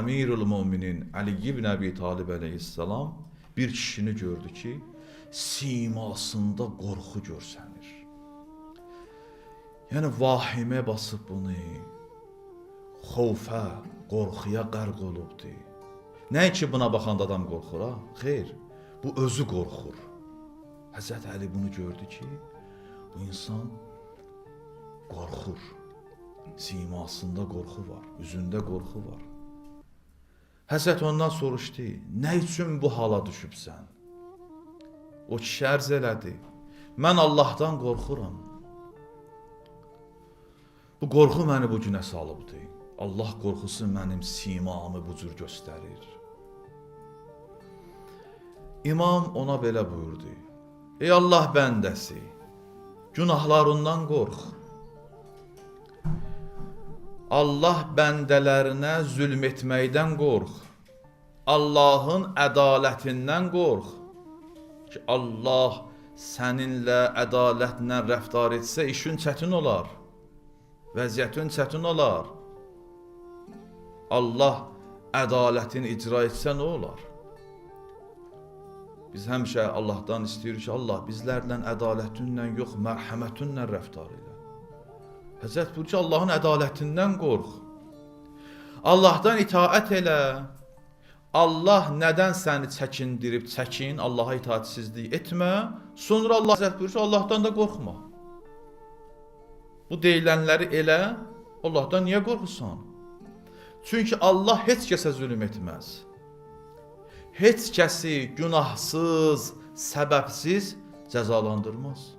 Əmirul Müminin Ali ibn Əbi Talib əleyhissalam bir kişini gördü ki, simasında qorxu görsənir. Yəni vahimə basıb bunu, xovfə, qorxuya qərq olubdur. Nə ki buna baxanda adam qorxur ha? Xeyr, bu özü qorxur. Həzrət Əli bunu gördü ki, bu insan qorxur. Simasında qorxu var, üzündə qorxu var. Həzrət ondan soruşdu, nə üçün bu hala düşübsən? O kişi ərz elədi, mən Allahdan qorxuram. Bu qorxu məni bu günə salıbdı. Allah qorxusu mənim simamı bu cür göstərir. İmam ona belə buyurdu, ey Allah bəndəsi, günahlarından qorx. Allah bəndələrinə zülm etməkdən qorx. Allahın ədalətindən qorx. Ki Allah səninlə ədalətlə rəftar etsə işin çətin olar. Vəziyyətin çətin olar. Allah ədalətini icra etsə nə olar? Biz həmişə Allahdan istəyirik ki, Allah bizlərlə ədalətinlə yox, mərhəmətinlə rəftar elə. Həzrət buyurur ki, Allahın ədalətindən qorx. Allahdan itaət elə. Allah nədən səni çəkindirib, çəkin, Allaha itaatsizlik etmə. Sonra Allah Həzrət buyurur ki, Allahdan da qorxma. Bu deyilənləri elə, Allahdan niyə qorxursan? Çünki Allah heç kəsə zülm etməz. Heç kəsi günahsız, səbəbsiz cəzalandırmaz.